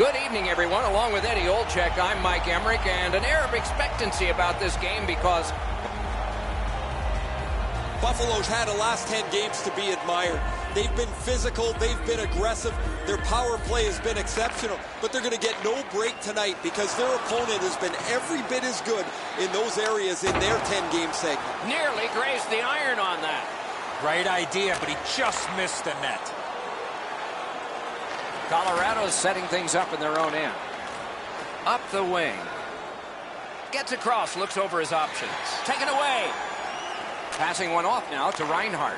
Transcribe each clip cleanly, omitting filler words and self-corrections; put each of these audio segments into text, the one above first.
Good evening, everyone. Along with Eddie Olczyk, I'm Mike Emmerich, and an air of expectancy about this game because Buffalo's had the last 10 games to be admired. They've been physical, they've been aggressive, their power play has been exceptional, but they're going to get no break tonight because their opponent has been every bit as good in those areas in their 10-game segment. nearly grazed the iron on that. Right idea, but he just missed the net. Colorado's setting things up in their own end. Up the wing. Gets across, looks over his options. Taken away. Passing one off now to Reinhart.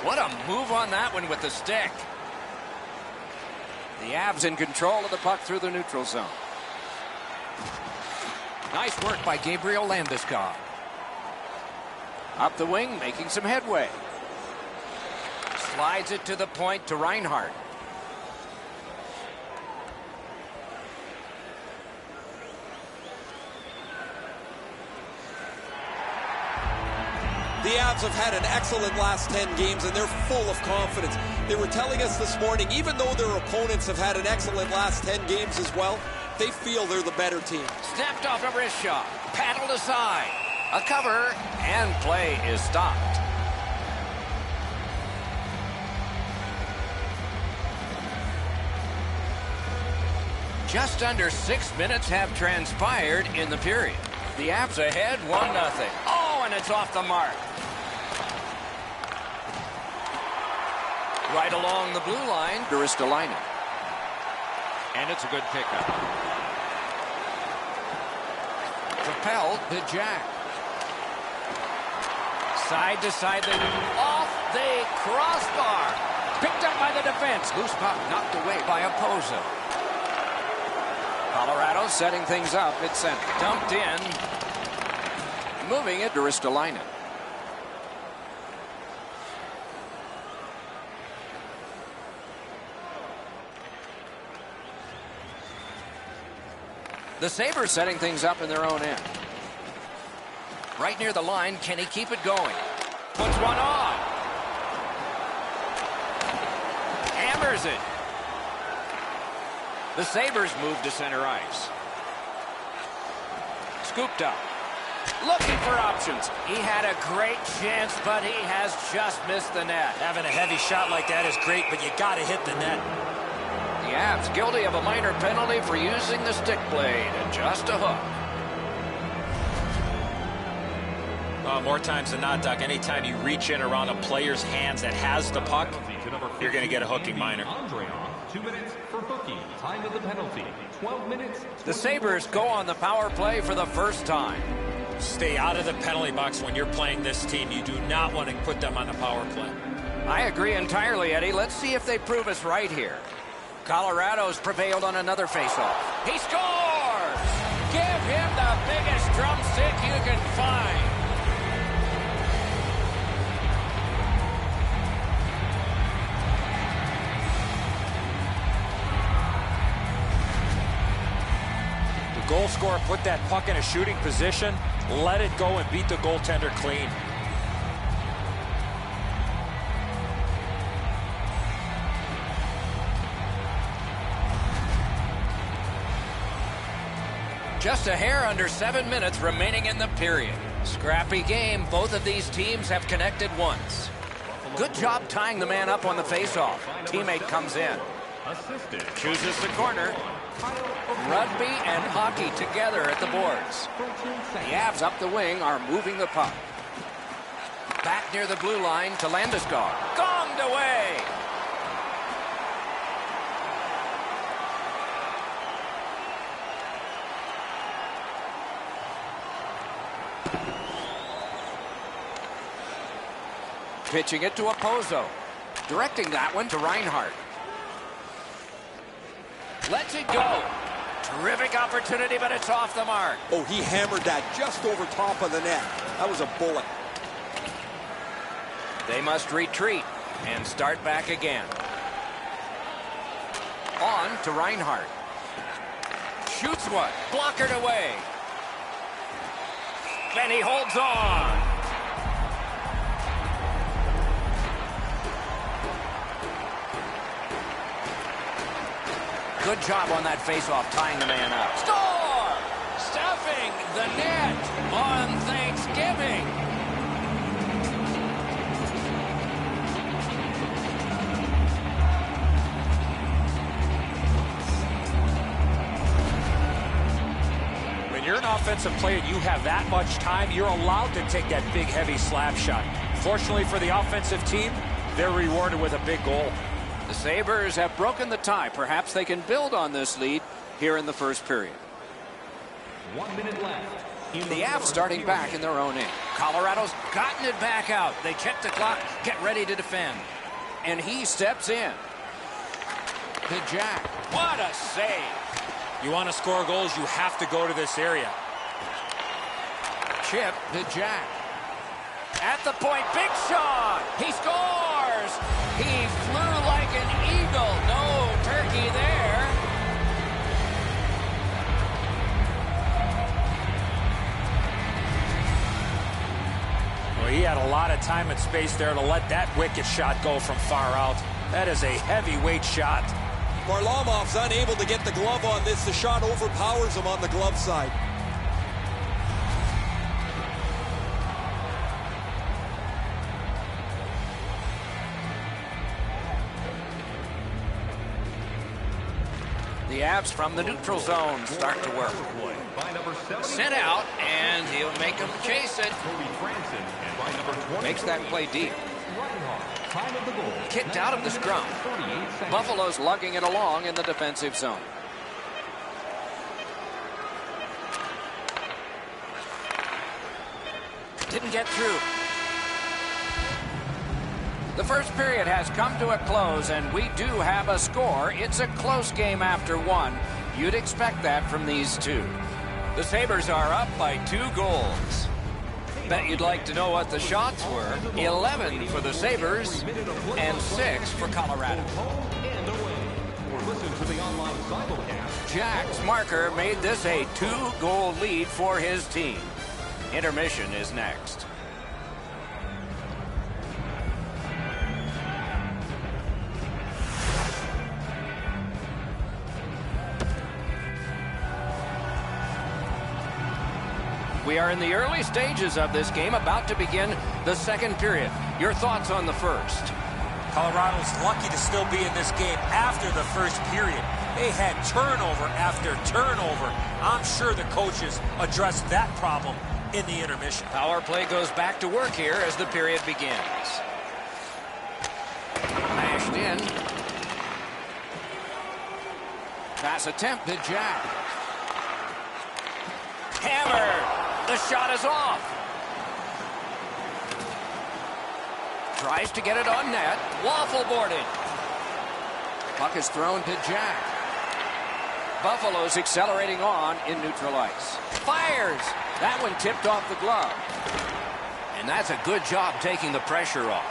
What a move on that one with the stick. The Avs in control of the puck through the neutral zone. Nice work by Gabriel Landeskog. Up the wing, making some headway. Slides it to the point to Reinhart. The Avs have had an excellent last 10 games, and they're full of confidence. They were telling us this morning, even though their opponents have had an excellent last 10 games as well, they feel they're the better team. Snapped off a wrist shot. Paddled aside. A cover, and play is stopped. Just under 6 minutes have transpired in the period. The Avs ahead, 1-0. Oh, and it's off the mark. Right along the blue line, Ristolainen. And it's a good pickup. Propelled to Jack. Side to side, off the crossbar. Picked up by the defense. Loose puck knocked away by Oposo. Colorado setting things up. It's sent. Dumped in. Moving it to Ristolainen. The Sabres setting things up in their own end. Right near the line. Can he keep it going? Puts one on. Hammers it. The Sabres move to center ice. Scooped up. Looking for options. He had a great chance, but he has just missed the net. Having a heavy shot like that is great, but you got to hit the net. The Avs guilty of a minor penalty for using the stick blade and just a hook. More times than not, Doc, anytime you reach in around a player's hands that has the puck, you're going to get a hooking minor. 2 minutes for hooking. Time of the penalty, 12 minutes. The Sabres go on the power play for the first time. Stay out of the penalty box when you're playing this team. You do not want to put them on the power play. I agree entirely, Eddie. Let's see if they prove us right here. Colorado's prevailed on another faceoff. He scores! Give him the biggest drumstick you can find. Goal scorer put that puck in a shooting position, let it go and beat the goaltender clean. Just a hair under 7 minutes remaining in the period. Scrappy game. Both of these teams have connected once. Good job tying the man up on the faceoff. Teammate comes in. Assisted. Chooses the corner. Rugby and hockey together at the boards. The Avs up the wing are moving the puck. Back near the blue line to Landeskog. Gonged away. Pitching it to Oposo. Directing that one to Reinhart. Lets it go. Terrific opportunity, but it's off the mark. Oh, he hammered that just over top of the net. That was a bullet. They must retreat and start back again. On to Reinhart. Shoots one. Blockered away. Then he holds on. Good job on that faceoff, tying the man up. Score! Stuffing the net on Thanksgiving. When you're an offensive player, you have that much time, you're allowed to take that big, heavy slap shot. Fortunately for the offensive team, they're rewarded with a big goal. The Sabres have broken the tie. Perhaps they can build on this lead here in the first period. 1 minute left. The Avs starting back in their own end. Colorado's gotten it back out. They check the clock, get ready to defend. And he steps in. To Jack. What a save. You want to score goals, you have to go to this area. Chip to Jack. At the point, big shot. He scores. He flew like an eagle. No turkey there. Well, he had a lot of time and space there to let that wicked shot go from far out. That is a heavyweight shot. Varlamov's unable to get the glove on this. The shot overpowers him on the glove side. The Avs from the neutral zone start to work. Sent out, and he'll make him chase it. Makes that play deep. Kicked out of the scrum. Buffalo's lugging it along in the defensive zone. Didn't get through. The first period has come to a close, and we do have a score. It's a close game after one. You'd expect that from these two. The Sabres are up by 2 goals. Bet you'd like to know what the shots were. 11 for the Sabres and 6 for Colorado. Jack's marker made this a 2-goal lead for his team. Intermission is next. We are in the early stages of this game, about to begin the second period. Your thoughts on the first? Colorado's lucky to still be in this game after the first period. They had turnover after turnover. I'm sure the coaches addressed that problem in the intermission. Power play goes back to work here as the period begins. Mashed in. Pass attempt to Jack. Hammered. The shot is off. Tries to get it on net. Waffle boarded. Puck is thrown to Jack. Buffalo's accelerating on in neutral ice. Fires. That one tipped off the glove. And that's a good job taking the pressure off.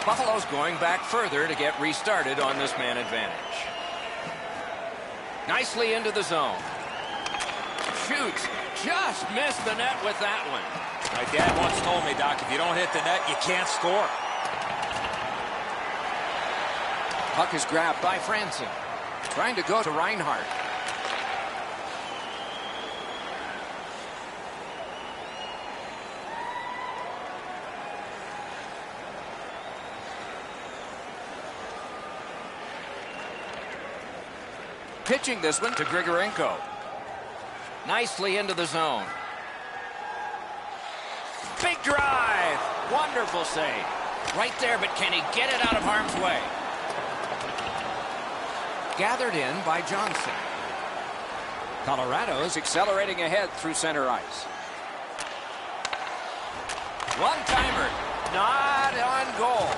Buffalo's going back further to get restarted on this man advantage. Nicely into the zone. Shoots. Just missed the net with that one. My dad once told me, Doc, if you don't hit the net, you can't score. Puck is grabbed by Franson. Trying to go to Reinhart. Pitching this one to Grigorenko. Nicely into the zone. Big drive. Wonderful save. Right there, but can he get it out of harm's way? Gathered in by Johnson. Colorado is accelerating ahead through center ice. One-timer. Not on goal.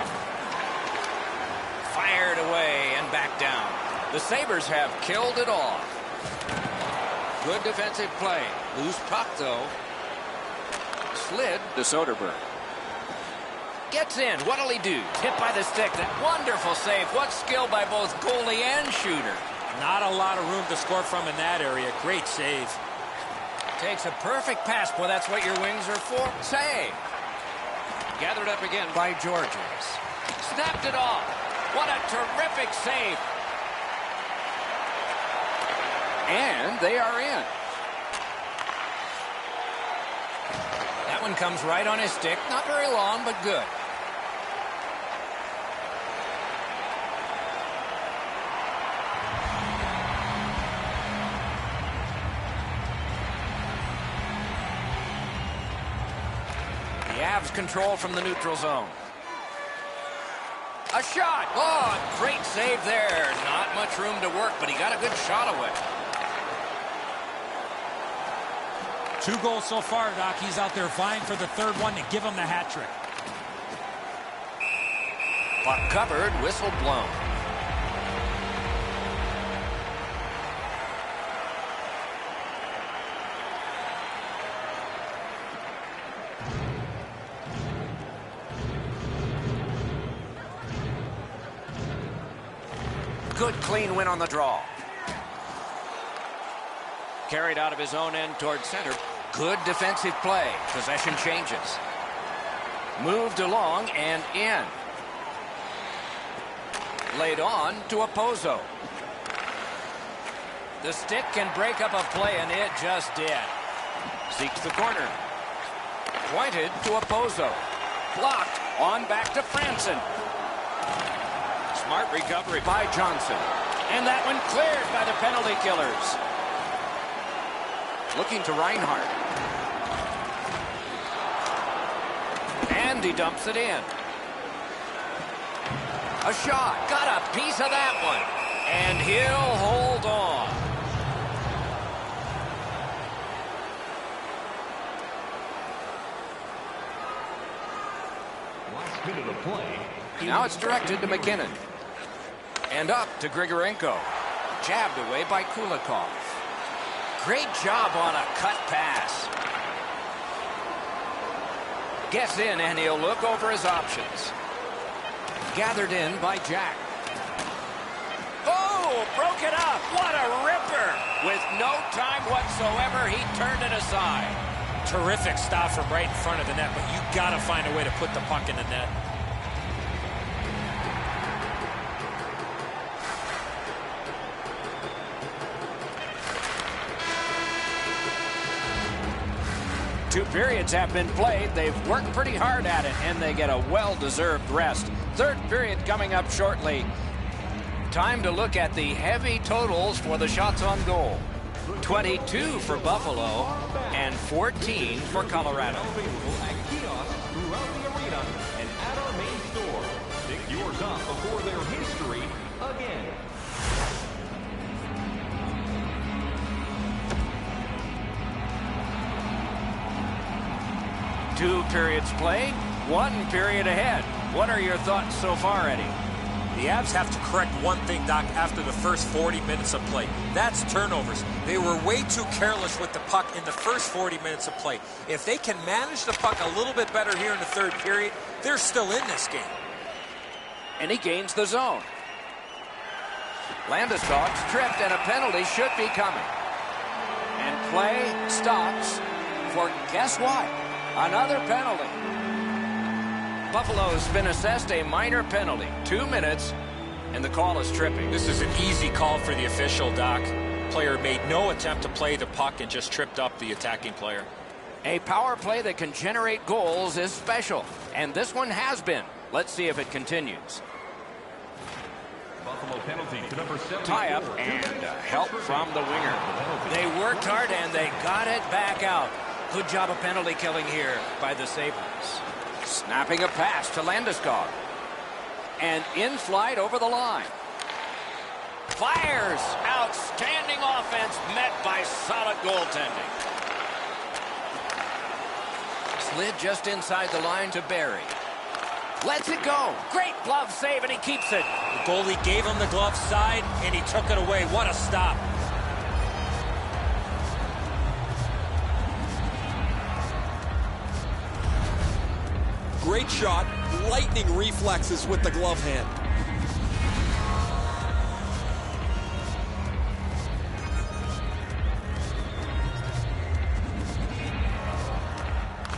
Fired away and back down. The Sabres have killed it off. Good defensive play. Loose puck, though. Slid to Soderberg. Gets in. What'll he do? Hit by the stick. That wonderful save. What skill by both goalie and shooter. Not a lot of room to score from in that area. Great save. Takes a perfect pass. Boy, that's what your wings are for. Save. Gathered up again by Georges. Snapped it off. What a terrific save. And they are in. That one comes right on his stick. Not very long, but good. The Avs control from the neutral zone. A shot. Oh, great save there. Not much room to work, but he got a good shot away. 2 goals so far, Doc. He's out there vying for the third one to give him the hat trick. Puck covered, whistle blown. Good clean win on the draw. Carried out of his own end towards center. Good defensive play. Possession changes. Moved along and in. Laid on to Opposo. The stick can break up a play, and it just did. Seeks the corner. Pointed to Opposo. Blocked. On back to Franson. Smart recovery by Johnson. And that one cleared by the penalty killers. Looking to Reinhart. And he dumps it in. A shot. Got a piece of that one. And he'll hold on. Last minute of play. Now it's directed to McKinnon. And up to Grigorenko. Jabbed away by Kulikov. Great job on a cut pass. Gets in, and he'll look over his options. Gathered in by Jack. Oh, broke it up. What a ripper. With no time whatsoever, he turned it aside. Terrific stop from right in front of the net, but you got to find a way to put the puck in the net. Two periods have been played. They've worked pretty hard at it, and they get a well-deserved rest. Third period coming up shortly. Time to look at the heavy totals for the shots on goal. 22 for Buffalo and 14 for Colorado. Available at kiosks throughout the arena and at our main store. Pick yours up before their history again. Two periods played, 1 period ahead. What are your thoughts so far, Eddie? The Avs have to correct one thing, Doc, after the first 40 minutes of play. That's turnovers. They were way too careless with the puck in the first 40 minutes of play. If they can manage the puck a little bit better here in the third period, they're still in this game. And he gains the zone. Landeskog's tripped, and a penalty should be coming. And play stops for guess what? Another penalty. Buffalo's been assessed a minor penalty. 2 minutes, and the call is tripping. This is an easy call for the official, Doc. Player made no attempt to play the puck and just tripped up the attacking player. A power play that can generate goals is special, and this one has been. Let's see if it continues. Buffalo penalty to number 74. Tie-up and help from the winger. They worked hard, and they got it back out. Good job of penalty killing here by the Sabres. Snapping a pass to Landeskog. And in flight over the line. Fires. Outstanding offense met by solid goaltending. Slid just inside the line to Barry. Lets it go. Great glove save, and he keeps it. The goalie gave him the glove side, and he took it away. What a stop. Great shot, lightning reflexes with the glove hand.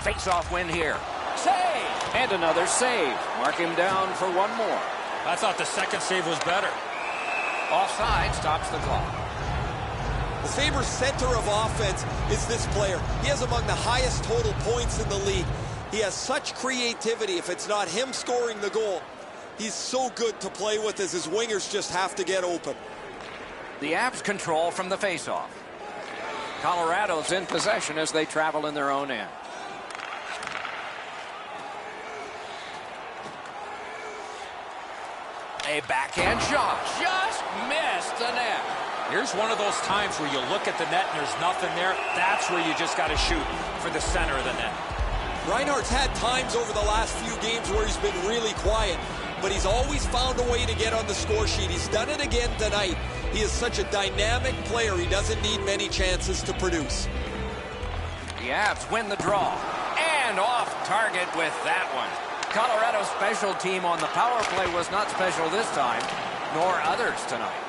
Face-off win here. Save! And another save. Mark him down for one more. I thought the second save was better. Offside stops the clock. The Sabres' center of offense is this player. He has among the highest total points in the league. He has such creativity. If it's not him scoring the goal, he's so good to play with as his wingers just have to get open. The Avs control from the faceoff. Colorado's in possession as they travel in their own end. A backhand shot. Just missed the net. Here's one of those times where you look at the net and there's nothing there. That's where you just got to shoot for the center of the net. Reinhart's had times over the last few games where he's been really quiet, but he's always found a way to get on the score sheet. He's done it again tonight. He is such a dynamic player. He doesn't need many chances to produce. The Avs win the draw. And off target with that one. Colorado's special team on the power play was not special this time, nor others tonight.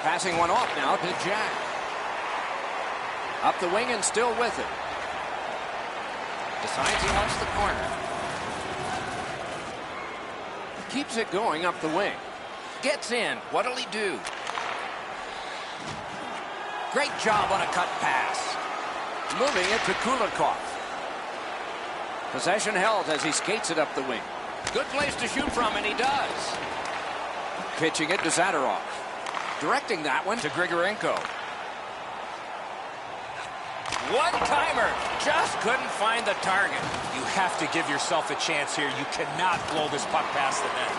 Passing one off now to Jack. Up the wing and still with it. Decides he wants the corner. Keeps it going up the wing. Gets in. What'll he do? Great job on a cut pass. Moving it to Kulikov. Possession held as he skates it up the wing. Good place to shoot from, and he does. Pitching it to Zadorov. Directing that one to Grigorenko. One-timer. Just couldn't find the target. You have to give yourself a chance here. You cannot blow this puck past the net.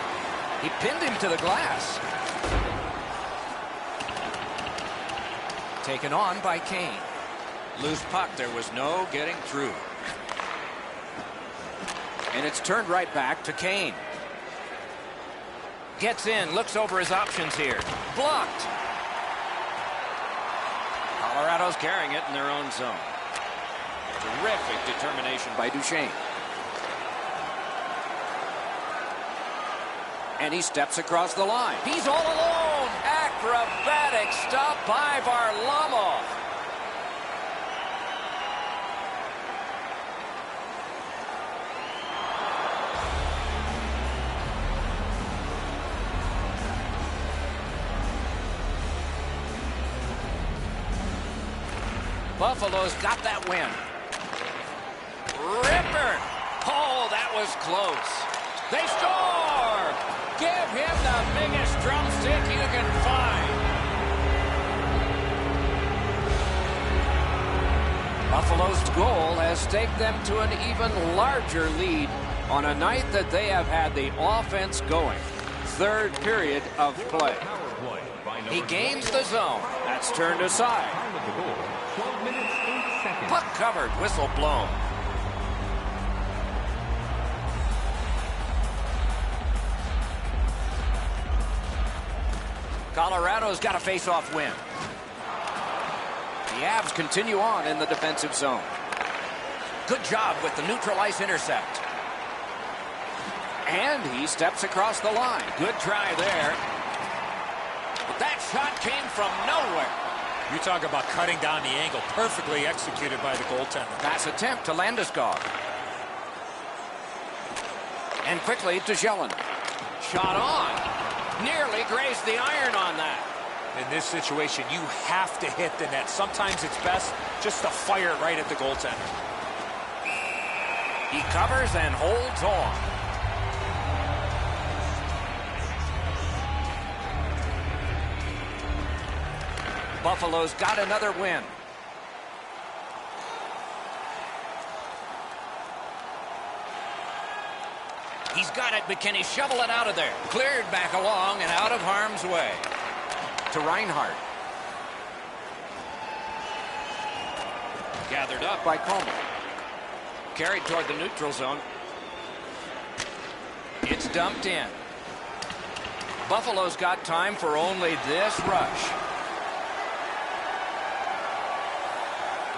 He pinned him to the glass. Taken on by Kane. Loose puck. There was no getting through. And it's turned right back to Kane. Gets in, looks over his options here. Blocked. Colorado's carrying it in their own zone. Terrific determination by Duchesne. And he steps across the line. He's all alone. Acrobatic stop by Varlamov. Buffalo's got that win. Ripper. Oh, that was close. They score! Give him the biggest drumstick you can find. Buffalo's goal has taken them to an even larger lead on a night that they have had the offense going. Third period of play. He gains the zone. That's turned aside. 12 minutes, 8 seconds. Puck covered, whistle blown. Colorado's got a face-off win. The Avs continue on in the defensive zone. Good job with the neutral ice intercept. And he steps across the line. Good try there. But that shot came from nowhere. You talk about cutting down the angle. Perfectly executed by the goaltender. Pass attempt to Landeskog. And quickly to Jelen. Shot on. Nearly grazed the iron on that. In this situation, you have to hit the net. Sometimes it's best just to fire it right at the goaltender. He covers and holds on. Buffalo's got another win. He's got it, but can he shovel it out of there? Cleared back along and out of harm's way. To Reinhart. Gathered up by Coleman. Carried toward the neutral zone. It's dumped in. Buffalo's got time for only this rush.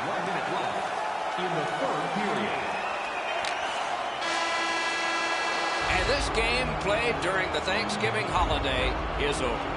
1 minute left in the third period. And this game played during the Thanksgiving holiday is over.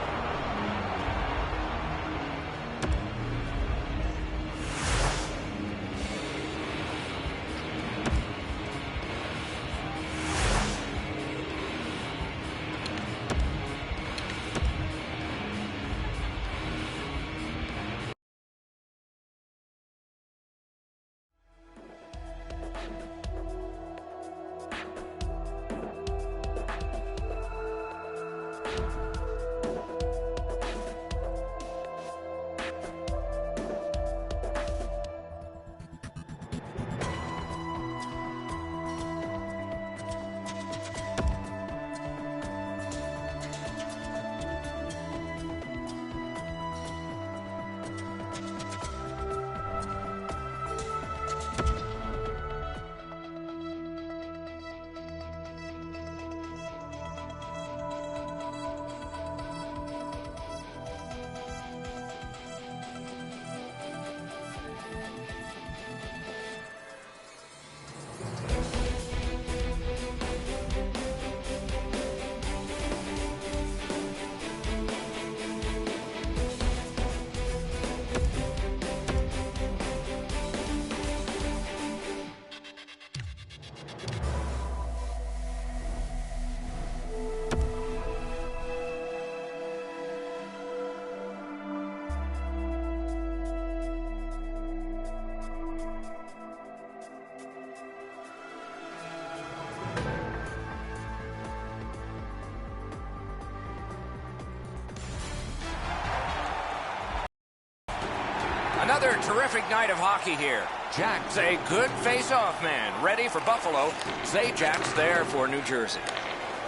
terrific night of hockey here. Jack's a good face-off man, ready for Buffalo. Zajac there for New Jersey.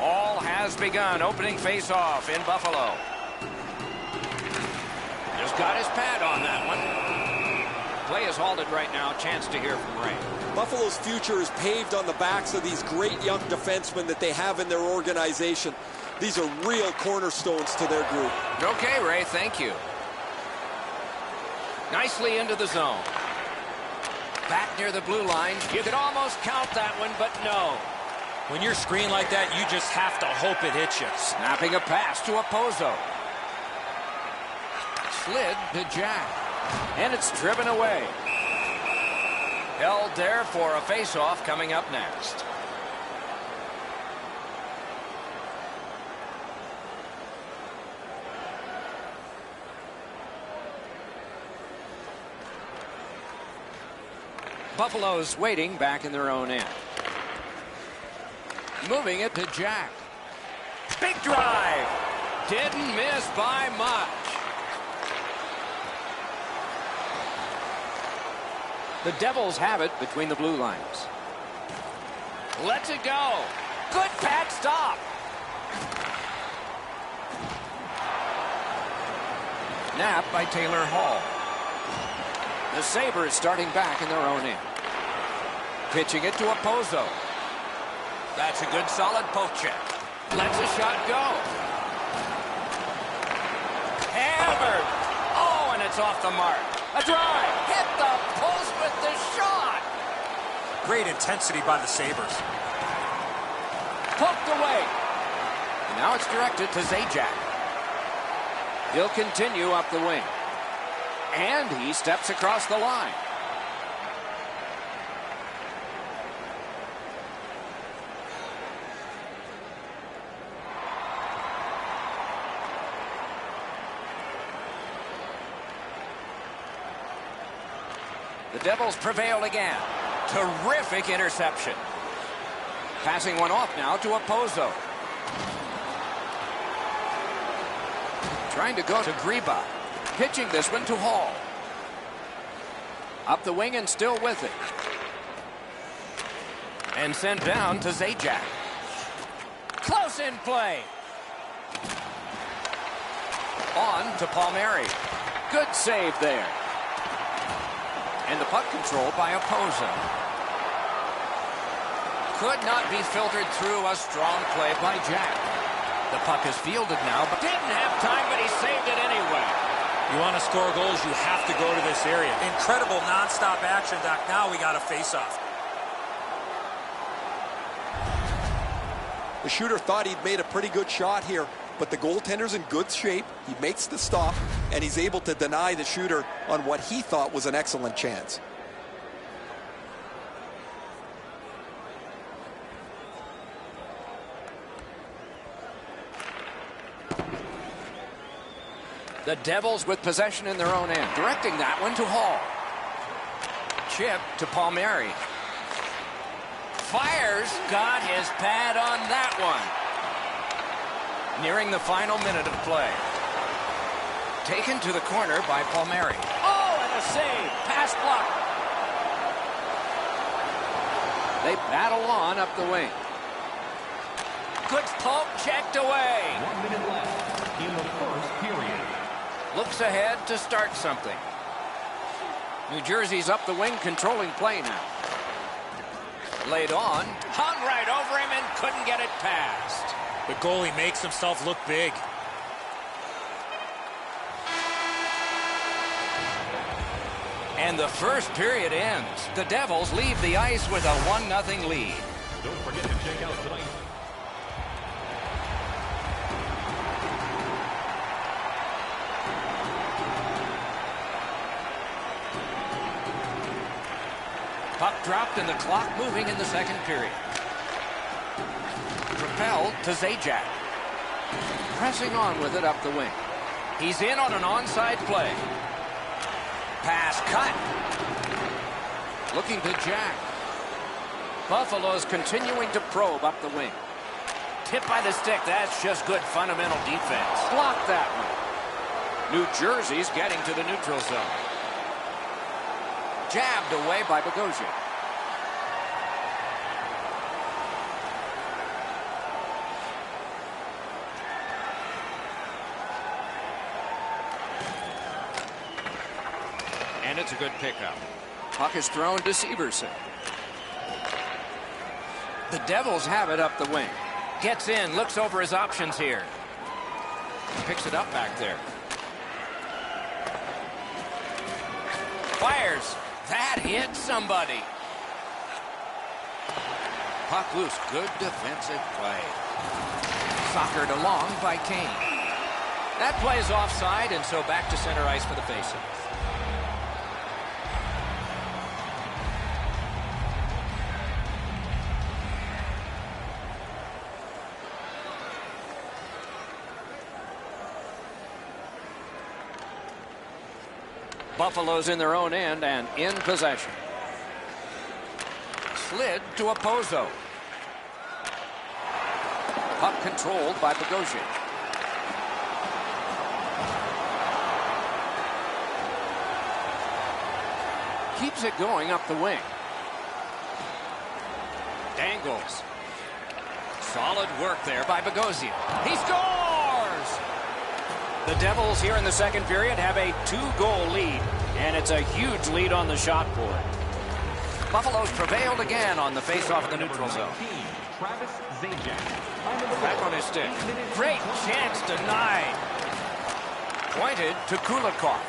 All has begun. Opening face-off in Buffalo. Just got his pad on that one. Play is halted right now. Chance to hear from Ray. Buffalo's future is paved on the backs of these great young defensemen that they have in their organization. These are real cornerstones to their group. Okay, Ray, thank you. Nicely into the zone. Back near the blue line. You could almost count that one, but no. When you're screened like that, you just have to hope it hits you. Snapping a pass to Opozo. Slid to Jack. And it's driven away. Held there for a face-off coming up next. Buffalo's waiting back in their own end. Moving it to Jack. Big drive. Didn't miss by much. The Devils have it between the blue lines. Lets it go. Good pad stop. Nap by Taylor Hall. The Sabres starting back in their own end. Pitching it to Opozo. That's a good solid poke check. Lets a shot go. Hammered. Oh, and it's off the mark. A drive. Hit the post with the shot. Great intensity by the Sabres. Poked away. And now it's directed to Zajac. He'll continue up the wing. And he steps across the line. The Devils prevail again. Terrific interception. Passing one off now to Opozo. Trying to go to Greba. Pitching this one to Hall. Up the wing and still with it. And sent down to Zajac. Close in play. On to Palmieri. Good save there. And the puck control by Opozo. Could not be filtered through. A strong play by Jack. The puck is fielded now, but didn't have time, but he saved it anyway. You want to score goals, you have to go to this area. Incredible nonstop action, Doc. Now we got a face-off. The shooter thought he'd made a pretty good shot here, but the goaltender's in good shape. He makes the stop, and he's able to deny the shooter on what he thought was an excellent chance. The Devils with possession in their own end. Directing that one to Hall. Chip to Palmieri. Fires. Got his pad on that one. Nearing the final minute of play. Taken to the corner by Palmieri. Oh, and a save. Pass block. They battle on up the wing. Good poke, checked away. 1 minute left in the first period. Looks ahead to start something. New Jersey's up the wing, controlling play now. Laid on, hung right over him and couldn't get it past. The goalie makes himself look big. And the first period ends. The Devils leave the ice with a 1-0 lead. Don't forget to check out tonight. Puck dropped and the clock moving in the second period. Propelled to Zajac. Pressing on with it up the wing. He's in on an onside play. Pass cut. Looking to Jack. Buffalo's continuing to probe up the wing. Tip by the stick. That's just good fundamental defense. Blocked that one. New Jersey's getting to the neutral zone. Jabbed away by Bogosian. And it's a good pickup. Puck is thrown to Severson. The Devils have it up the wing. Gets in, looks over his options here. Picks it up back there. Fires. That hit somebody. Puck loose. Good defensive play. Soccered along by Kane. That play is offside, and so back to center ice for the faceoff. Buffalo's in their own end and in possession. Slid to Opozo. Puck controlled by Bogosian. Keeps it going up the wing. Dangles. Solid work there by Bogosian. He scores! The Devils here in the second period have a 2-goal lead, and it's a huge lead on the shot board. Buffalo's prevailed again on the face-off of the neutral zone. Back on his stick. Great chance denied. Pointed to Kulikov.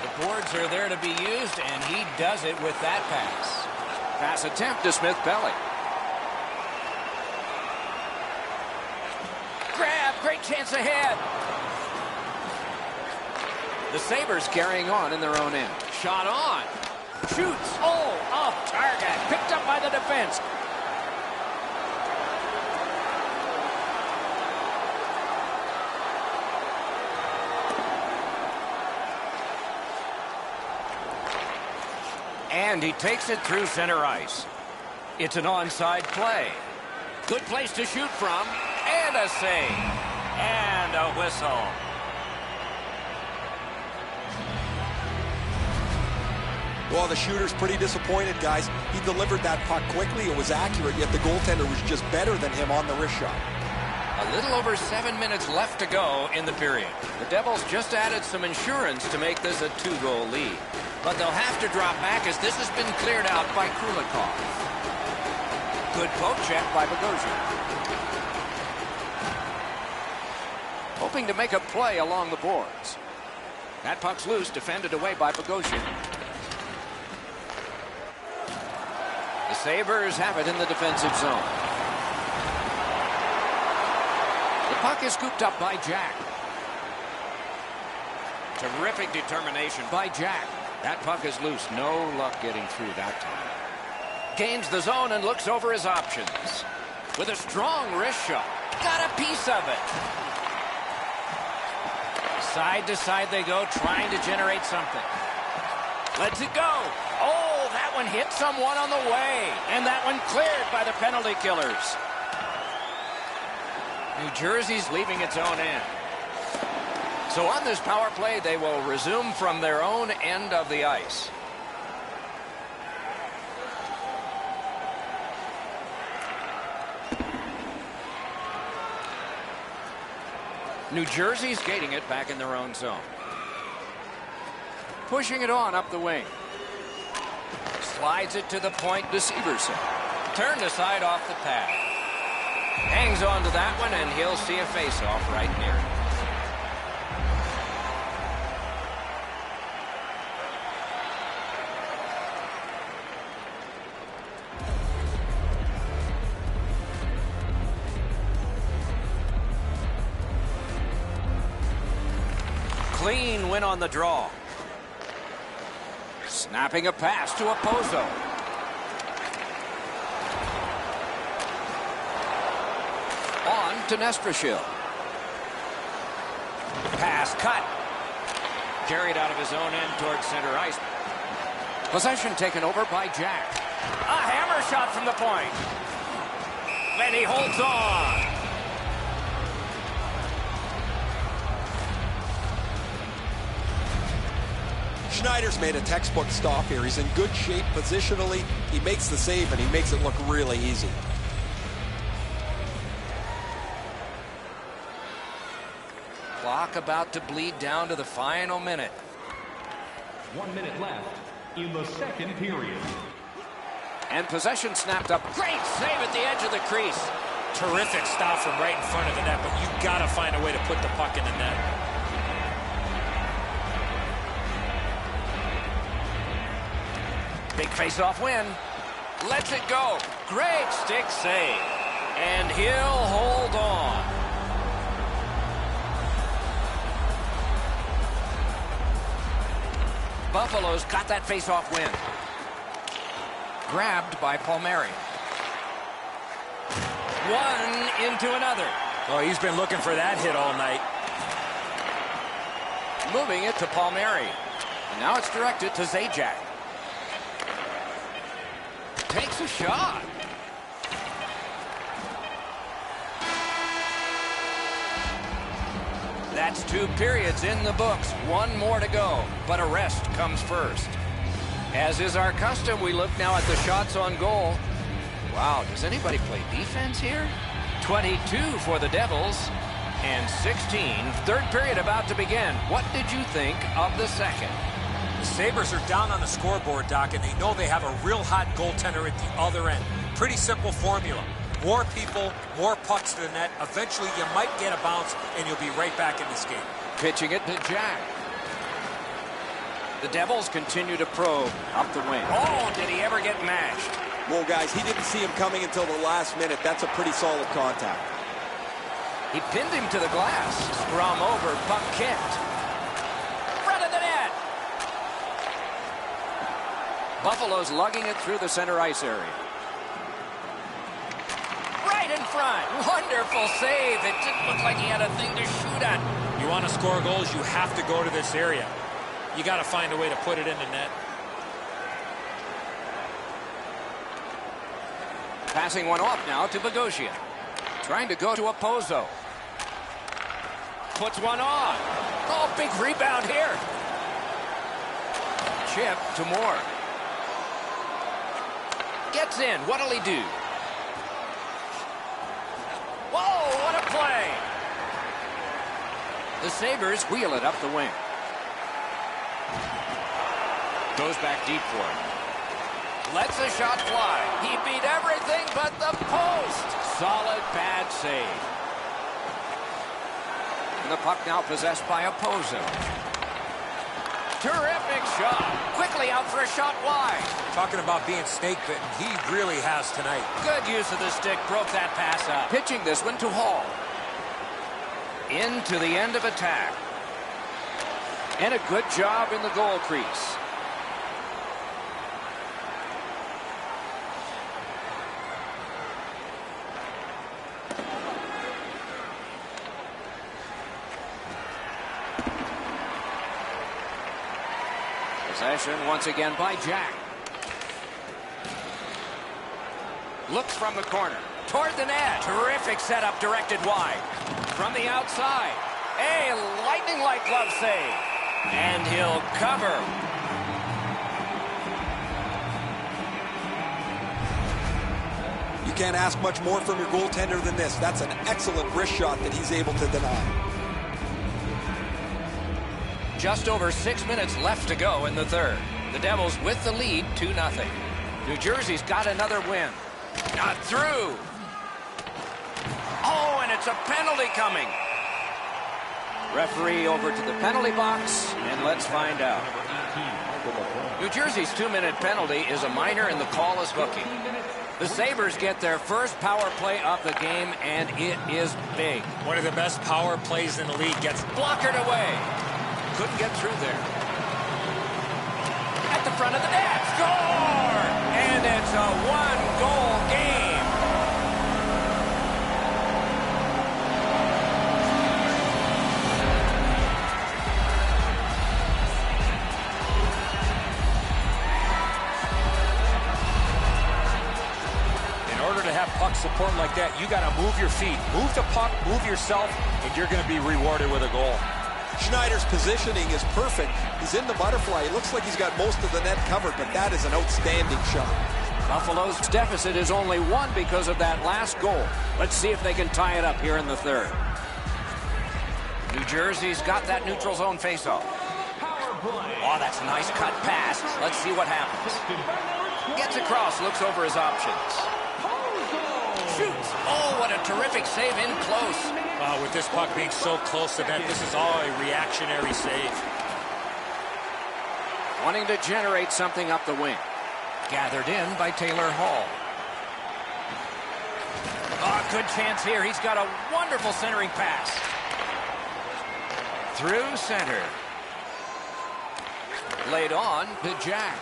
The boards are there to be used, and he does it with that pass. Pass attempt to Smith-Pelly. Grab, great chance ahead. The Sabres carrying on in their own end. Shot on. Shoots. Oh, off target. Picked up by the defense. And he takes it through center ice. It's an onside play. Good place to shoot from. And a save. And a whistle. Well, the shooter's pretty disappointed, guys. He delivered that puck quickly. It was accurate, yet the goaltender was just better than him on the wrist shot. A little over 7 minutes left to go in the period. The Devils just added some insurance to make this a 2-goal lead. But they'll have to drop back as this has been cleared out by Kulikov. Good poke check by Bogosian. Hoping to make a play along the boards. That puck's loose, defended away by Bogosian. The Sabres have it in the defensive zone. The puck is scooped up by Jack. Terrific determination by Jack. That puck is loose. No luck getting through that time. Gains the zone and looks over his options. With a strong wrist shot. Got a piece of it. Side to side they go, trying to generate something. Lets it go. Oh, that one hit someone on the way. And that one cleared by the penalty killers. New Jersey's leaving its own end. So on this power play, they will resume from their own end of the ice. New Jersey's gating it back in their own zone. Pushing it on up the wing. Slides it to the point to Severson. Turned aside off the pad. Hangs on to that one, and he'll see a face-off right near it. Clean win on the draw. Snapping a pass to Opozo. On to Nestrashil. Pass cut. Carried out of his own end towards center ice. Possession taken over by Jack. A hammer shot from the point. And he holds on. Schneider's made a textbook stop here. He's in good shape positionally. He makes the save, and he makes it look really easy. Clock about to bleed down to the final minute. 1 minute left in the second period. And possession snapped up. Great save at the edge of the crease. Terrific stop from right in front of the net, but you got to find a way to put the puck in the net. Big face-off win. Lets it go. Great stick save. And he'll hold on. Buffalo's got that face-off win. Grabbed by Palmieri. One into another. Oh, he's been looking for that hit all night. Moving it to Palmieri. And now it's directed to Zajac. Takes a shot. That's 2 periods in the books. 1 more to go, but a rest comes first. As is our custom, we look now at the shots on goal. Wow, does anybody play defense here? 22 for the Devils and 16. Third period about to begin. What did you think of the second? The Sabres are down on the scoreboard, Doc, and they know they have a real hot goaltender at the other end. Pretty simple formula. More people, more pucks to the net. Eventually, you might get a bounce, and you'll be right back in this game. Pitching it to Jack. The Devils continue to probe up the wing. Oh, did he ever get mashed? Well, guys, he didn't see him coming until the last minute. That's a pretty solid contact. He pinned him to the glass. Scrum over, puck kicked. Front of the net. Buffalo's lugging it through the center ice area. Right in front. Wonderful save. It didn't look like he had a thing to shoot at. You want to score goals, you have to go to this area. You got to find a way to put it in the net. Passing one off now to Bogosian. Trying to go to Opposo. Puts one on. Oh, big rebound here. Chip to Moore. Gets in. What'll he do? Whoa, what a play. The Sabres wheel it up the wing. Goes back deep for it. Lets the shot fly. He beat everything but the post. Solid bad save. And the puck now possessed by Opposo. Terrific shot. Quickly out for a shot wide. Talking about being snake bitten, he really has tonight. Good use of the stick. Broke that pass up. Pitching this one to Hall. Into the end of attack. And a good job in the goal crease. Possession once again by Jack. Looks from the corner. Toward the net. Terrific setup directed wide. From the outside. A lightning-like glove save. And he'll cover. You can't ask much more from your goaltender than this. That's an excellent wrist shot that he's able to deny. Just over 6 minutes left to go in the third. The Devils with the lead, 2-0. New Jersey's got another win. Not through. Oh, and it's a penalty coming. Referee over to the penalty box, and let's find out. New Jersey's 2-minute penalty is a minor, and the call is hooking. The Sabres get their first power play of the game, and it is big. One of the best power plays in the league gets blockered away. Couldn't get through there. At the front of the net. Score! And it's a one-goal game. In order to have puck support like that, you got to move your feet. Move the puck, move yourself, and you're going to be rewarded with a goal. Schneider's positioning is perfect. He's in the butterfly. It looks like he's got most of the net covered, but that is an outstanding shot. Buffalo's deficit is only 1 because of that last goal. Let's see if they can tie it up here in the third. New Jersey's got that neutral zone faceoff. Oh, that's a nice cut pass. Let's see what happens. Gets across, looks over his options. Shoots. Oh, what a terrific save in close. With this puck being so close to net, this is all a reactionary save. Wanting to generate something up the wing. Gathered in by Taylor Hall. Oh, good chance here. He's got a wonderful centering pass. Through center. Laid on to Jack.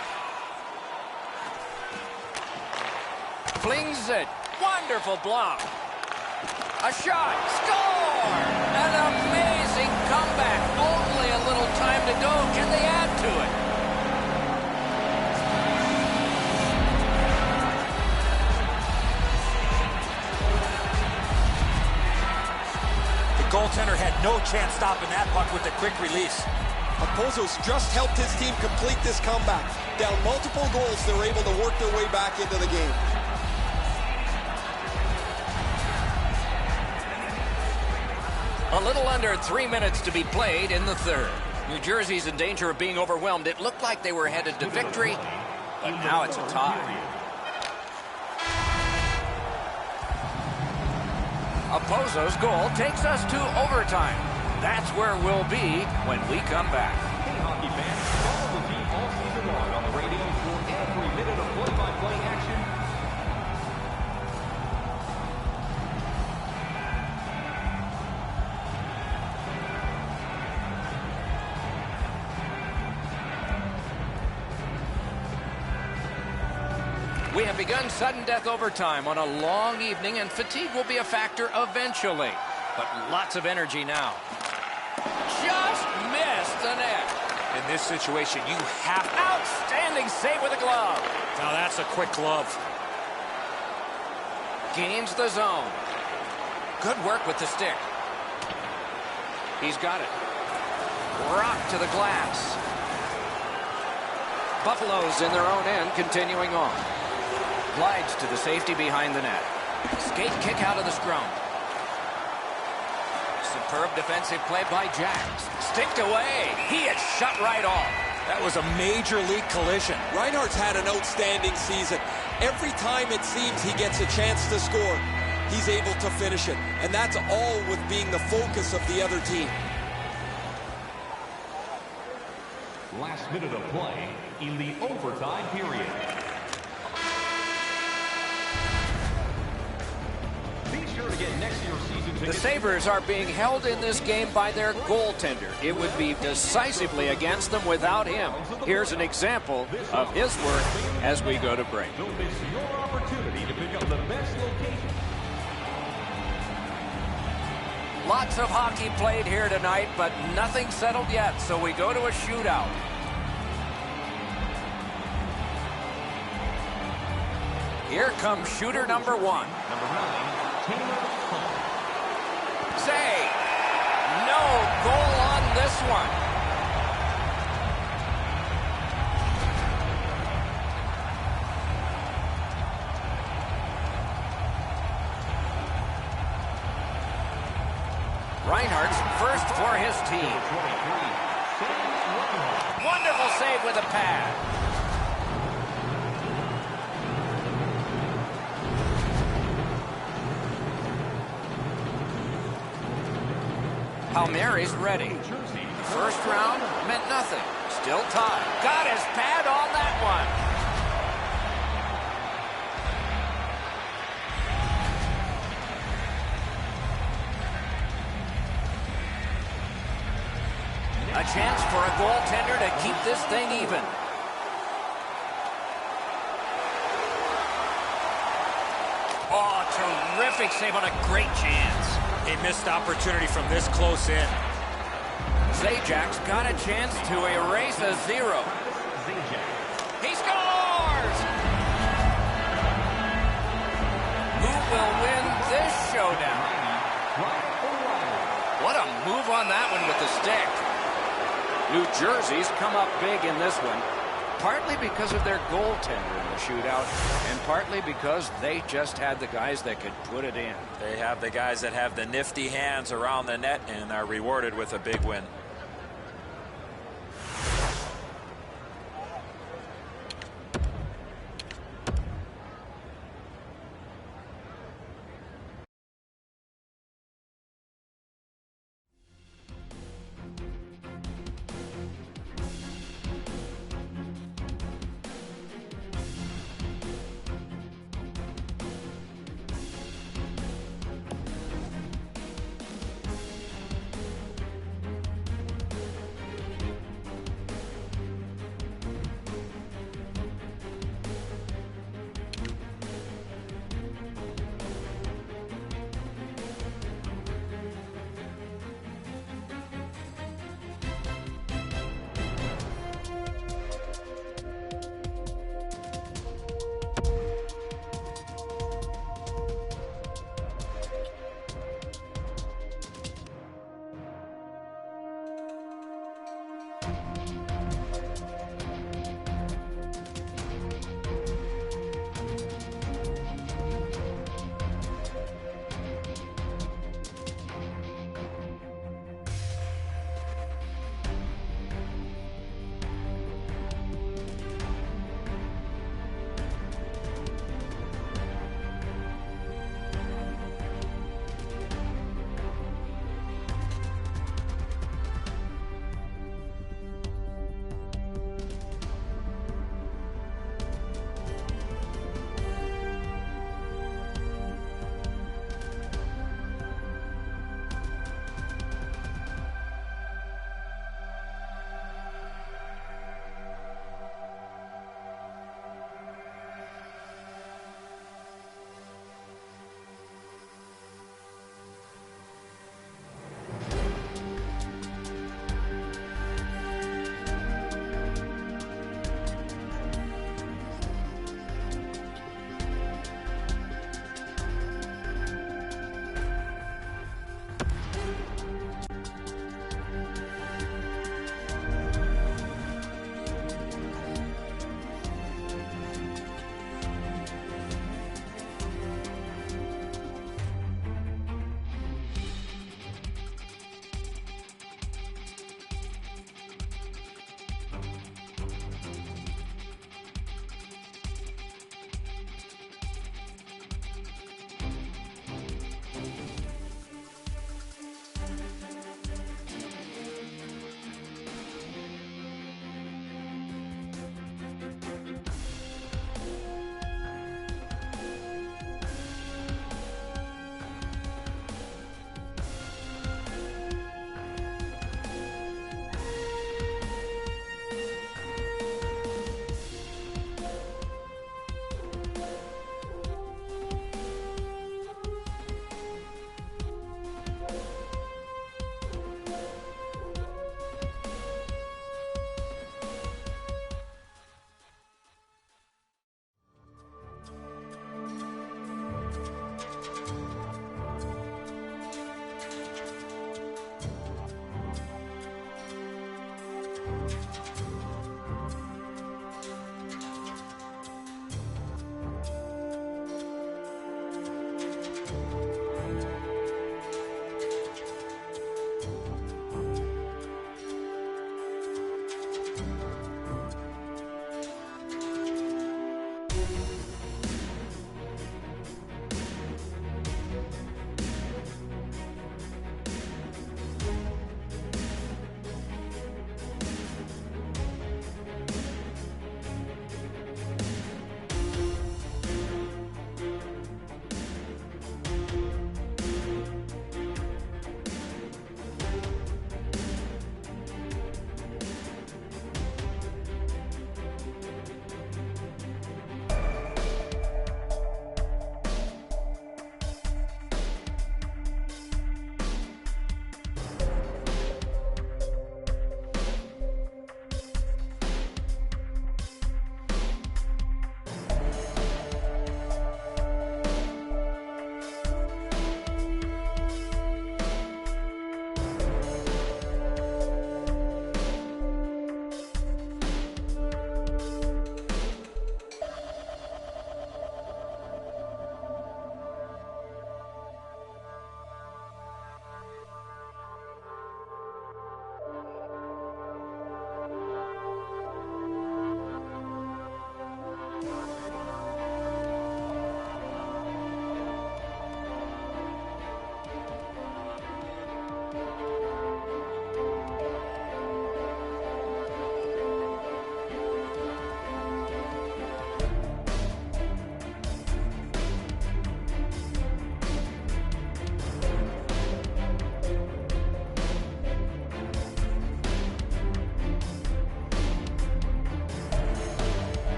Flings it. Wonderful block. A shot. Score! An amazing comeback. Only a little time to go. Can they add to it? The goaltender had no chance stopping that puck with a quick release. Opozo's just helped his team complete this comeback. Down multiple goals, they're able to work their way back into the game. A little under 3 minutes to be played in the third. New Jersey's in danger of being overwhelmed. It looked like they were headed to victory, but now it's a tie. Opozo's goal takes us to overtime. That's where we'll be when we come back. Hey, hockey fans, follow the team all season long on the radio for every minute of play-by-play action. We have begun sudden death overtime on a long evening, and fatigue will be a factor eventually. But lots of energy now. Just missed the net. In this situation, you have... Outstanding save with a glove. Now that's a quick glove. Gains the zone. Good work with the stick. He's got it. Rock to the glass. Buffalo's in their own end, continuing on. Glides to the safety behind the net. Skate kick out of the scrum. Superb defensive play by Jacks. Sticked away. He is shut right off. That was a major league collision. Reinhart's had an outstanding season. Every time it seems he gets a chance to score, he's able to finish it. And that's all with being the focus of the other team. Last minute of play in the overtime period. Be sure to get next year's season tickets. The Sabres are being held in this game by their goaltender. It would be decisively against them without him. Here's an example of his work as we go to break. Don't miss your opportunity to pick up the best location. Lots of hockey played here tonight, but nothing settled yet, so we go to a shootout. Here comes shooter number 1. Number 9, Taylor Hall. Save. No goal on this one. Reinhardt's first for his team. Wonderful save with a pad. Palmieri's ready. The first round meant nothing. Still tied. Got his pad on that one. A chance for a goaltender to keep this thing even. Oh, terrific save on a great chance. A missed opportunity from this close in. Zajak's got a chance to erase a 0. He scores! Who will win this showdown? What a move on that one with the stick. New Jersey's come up big in this one, partly because of their goaltender in the shootout, and partly because they just had the guys that could put it in. They have the guys that have the nifty hands around the net and are rewarded with a big win.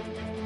it.